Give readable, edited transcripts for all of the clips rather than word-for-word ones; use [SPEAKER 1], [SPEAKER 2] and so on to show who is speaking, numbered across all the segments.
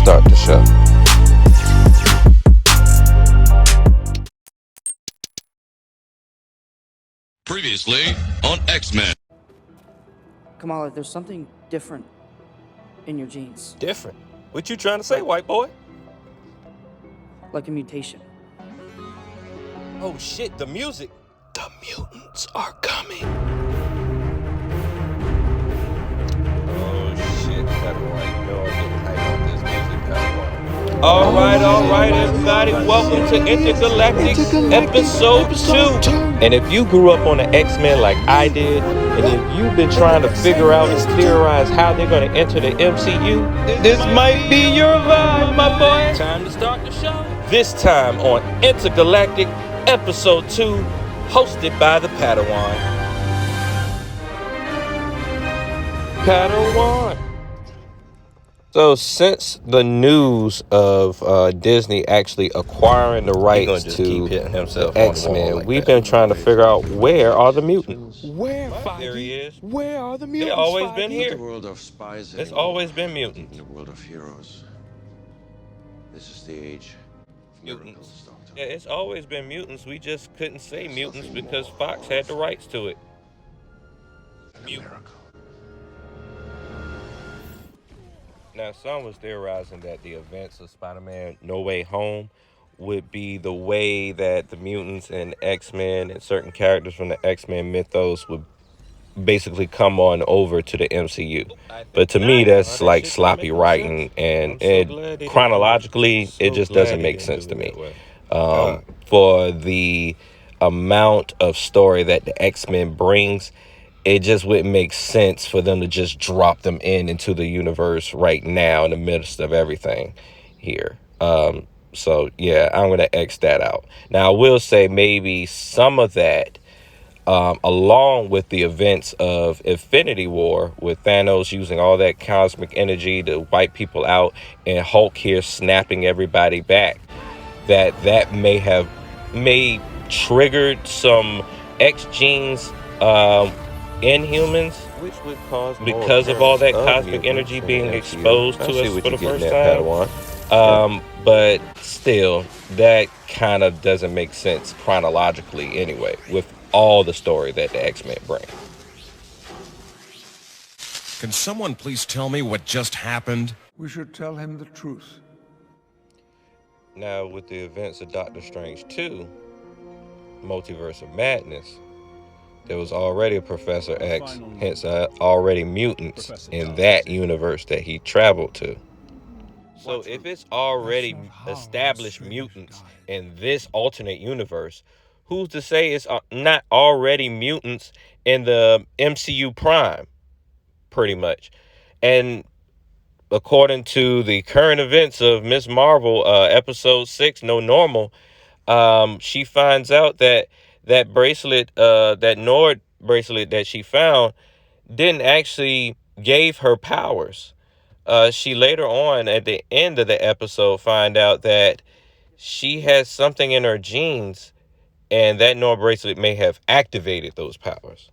[SPEAKER 1] start the show.
[SPEAKER 2] Previously on X-Men.
[SPEAKER 3] Kamala, there's something different in your genes.
[SPEAKER 4] Different? What you trying to say, white boy?
[SPEAKER 3] Like a mutation.
[SPEAKER 4] Oh shit, the music.
[SPEAKER 1] The mutants are coming.
[SPEAKER 4] Oh shit, Pattawon. You know I'm getting hyped on this music, Pattawon. All right, everybody. Welcome to Intergalactic Episode 2. And if you grew up on the X-Men like I did, and if you've been trying to figure out and theorize how they're going to enter the MCU, this might be your vibe, my boy. Time to start the show. This time on Intergalactic Episode 2, hosted by the Pattawon. Pattawon. So since the news of Disney actually acquiring the rights to the X-Men, we've been trying to figure out where are the mutants.
[SPEAKER 1] Where,
[SPEAKER 4] There he is.
[SPEAKER 1] Where are the mutants?
[SPEAKER 4] They've always been
[SPEAKER 5] Not the
[SPEAKER 4] here.
[SPEAKER 5] world of spies
[SPEAKER 4] It's
[SPEAKER 5] anymore.
[SPEAKER 4] always been
[SPEAKER 5] In
[SPEAKER 4] mutants.
[SPEAKER 5] the world of heroes. This is the age of miracles,
[SPEAKER 4] Mutants.
[SPEAKER 5] Doctor.
[SPEAKER 4] Yeah, it's always been mutants. We just couldn't say mutants because Fox had the rights to it.
[SPEAKER 5] A
[SPEAKER 4] Mutant.
[SPEAKER 5] miracle.
[SPEAKER 4] Now, some was theorizing that the events of Spider-Man No Way Home would be the way that the mutants and X-Men and certain characters from the X-Men mythos would basically come on over to the MCU. But to me, that's like sloppy writing, and it chronologically, it just doesn't make sense to me. For the amount of story that the X-Men brings, it just wouldn't make sense for them to just drop them into the universe right now in the midst of everything here. So yeah, I'm gonna X that out. Now I will say maybe some of that, along with the events of Infinity War, with Thanos using all that cosmic energy to wipe people out, and Hulk here snapping everybody back, that may triggered some X genes in humans, which would cause because of all that cosmic energy being exposed to us for the first time. But still, that kind of doesn't make sense chronologically anyway, with all the story that the X-Men bring.
[SPEAKER 6] Can someone please tell me what just happened?
[SPEAKER 7] We should tell him the truth.
[SPEAKER 4] Now, with the events of Doctor Strange 2, Multiverse of Madness, there was already a Professor X, hence already mutants in that universe that he traveled to. So if it's already established mutants in this alternate universe, who's to say it's not already mutants in the MCU Prime, pretty much? And according to the current events of Ms. Marvel, episode 6, No Normal, she finds out that that bracelet, that Nord bracelet that she found, didn't actually gave her powers. She later on, at the end of the episode, find out that she has something in her genes, and that Nord bracelet may have activated those powers.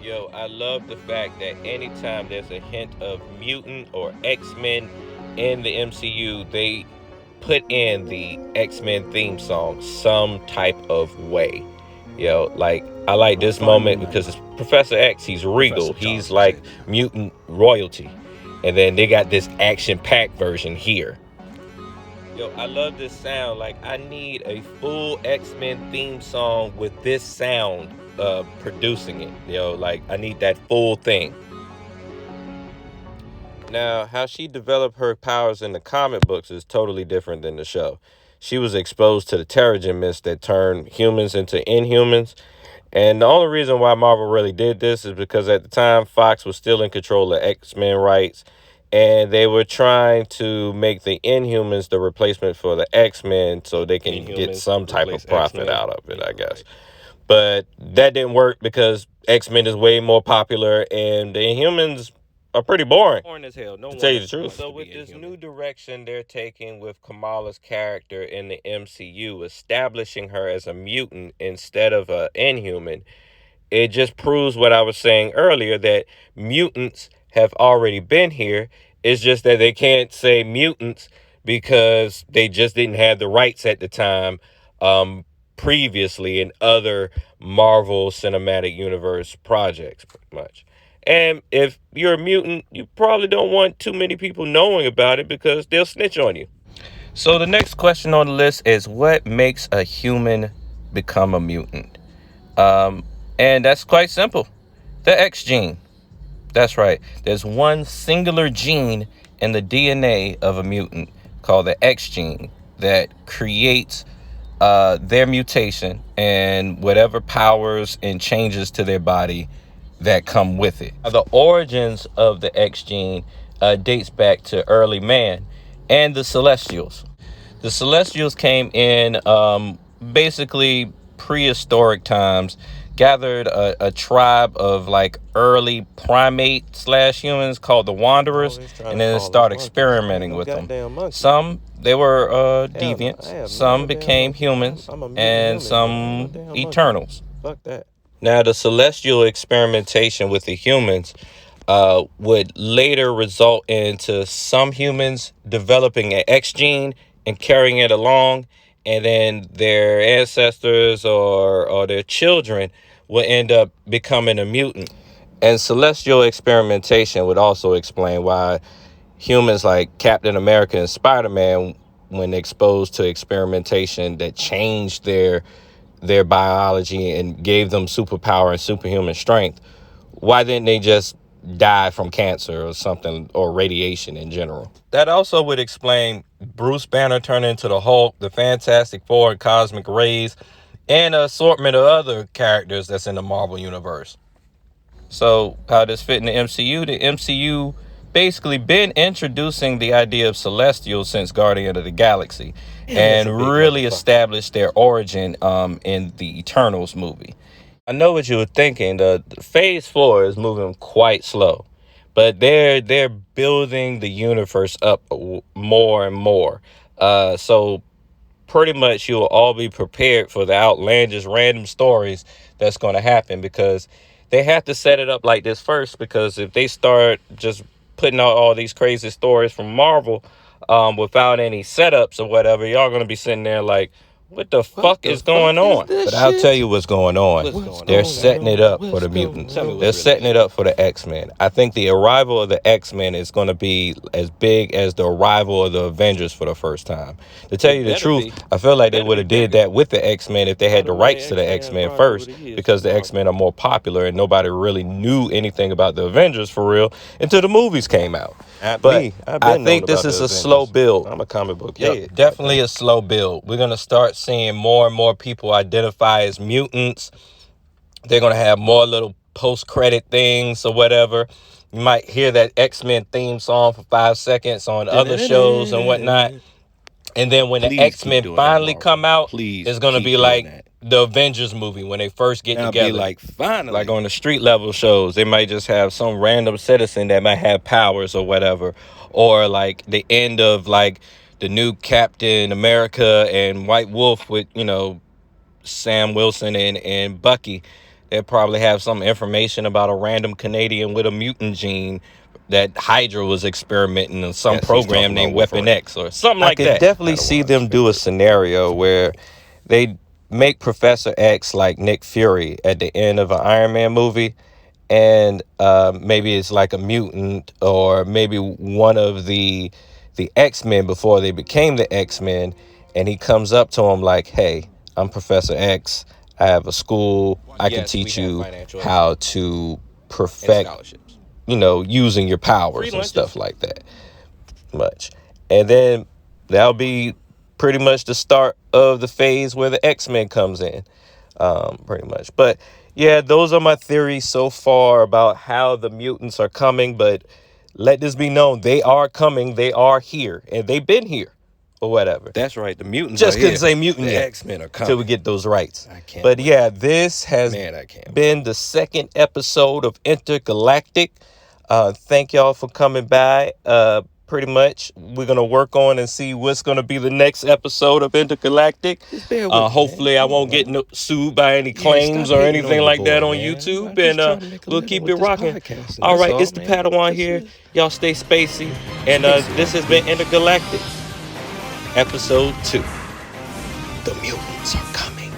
[SPEAKER 4] Yo, I love the fact that anytime there's a hint of mutant or X-Men in the MCU, they put in the X-Men theme song some type of way. Yo, like, I like this moment because it's Professor X. He's regal. He's like mutant royalty. And then they got this action-packed version here. Yo, I love this sound. Like, I need a full X-Men theme song with this sound producing it. Yo, like, I need that full thing. Now, how she developed her powers in the comic books is totally different than the show. She was exposed to the Terrigen mist that turned humans into Inhumans. And the only reason why Marvel really did this is because at the time, Fox was still in control of X-Men rights. And they were trying to make the Inhumans the replacement for the X-Men so they can get some type of profit out of it, I guess. But that didn't work because X-Men is way more popular and the Inhumans are pretty boring, as hell, to tell you the truth. So with this new direction they're taking with Kamala's character in the MCU, establishing her as a mutant instead of an Inhuman, it just proves what I was saying earlier, that mutants have already been here. It's just that they can't say mutants because they just didn't have the rights at the time, previously in other Marvel Cinematic Universe projects, pretty much. And if you're a mutant, you probably don't want too many people knowing about it because they'll snitch on you. So the next question on the list is, what makes a human become a mutant? And that's quite simple. The X gene. That's right. There's one singular gene in the DNA of a mutant called the X gene that creates their mutation and whatever powers and changes to their body that come with it. The origins of the X gene dates back to early man and the Celestials. The Celestials came in basically prehistoric times, gathered a tribe of like early primate / humans called the Wanderers, and then started experimenting with them. Some, they were deviants, some became humans, and some Eternals. Fuck that. Now, the celestial experimentation with the humans would later result into some humans developing an X gene and carrying it along, and then their ancestors or their children will end up becoming a mutant. And celestial experimentation would also explain why humans like Captain America and Spider-Man, when exposed to experimentation that changed their biology and gave them superpower and superhuman strength, why didn't they just die from cancer or something, or radiation in general? That also would explain Bruce Banner turning into the Hulk, the Fantastic Four and Cosmic Rays, and an assortment of other characters that's in the Marvel Universe. So how does fit in the MCU? The MCU basically been introducing the idea of Celestials since Guardian of the Galaxy, and really established their origin in the Eternals movie. I know what you were thinking. The Phase 4 is moving quite slow, but they're building the universe up more and more. So pretty much you'll all be prepared for the outlandish random stories that's going to happen, because they have to set it up like this first, because if they start just putting out all these crazy stories from Marvel without any setups or whatever, y'all going to be sitting there like, what the fuck is going on? But I'll tell you what's going on. They're setting it up for the mutants. They're setting it up for the X-Men. I think the arrival of the X-Men is going to be as big as the arrival of the Avengers for the first time. To tell you the truth, I feel like they would have did that with the X-Men if they had the rights to the X-Men first, because the X-Men are more popular and nobody really knew anything about the Avengers for real until the movies came out. But I think this is a slow build. I'm a comic book head. Yep, definitely a slow build. We're going to start seeing more and more people identify as mutants. They're going to have more little post-credit things or whatever. You might hear that X-Men theme song for 5 seconds on other shows and whatnot. And then when the X-Men finally come out, it's going to be like the Avengers movie when they first get together. Be like, finally. Like on the street level shows, they might just have some random citizen that might have powers or whatever. Or like the end of like the new Captain America and White Wolf with, Sam Wilson and Bucky. They'll probably have some information about a random Canadian with a mutant gene that Hydra was experimenting in some program named Weapon X or something like that. I could definitely see them do a scenario where they make Professor X like Nick Fury at the end of an Iron Man movie, and maybe it's like a mutant, or maybe one of the X-Men before they became the X-Men, and he comes up to him like, hey, I'm Professor X. I have a school. I can teach you how to perfect, using your powers and stuff like that. And then that'll be pretty much the start of the phase where the X-Men comes in, pretty much. But yeah, those are my theories so far about how the mutants are coming. But let this be known, they are coming. They are here, and they've been here or whatever. That's right. The mutants just couldn't say mutant yet. The X-Men are coming till we get those rights. But yeah, this has been the second episode of Intergalactic. Thank y'all for coming by. pretty much. We're going to work on and see what's going to be the next episode of Intergalactic. Hopefully I won't get sued by any claims or anything like that on YouTube. And we'll keep it rocking. All right, it's the Pattawon here. Y'all stay spacey. And this has been Intergalactic, episode 2.
[SPEAKER 1] The mutants are coming.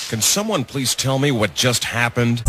[SPEAKER 6] Can someone please tell me what just happened?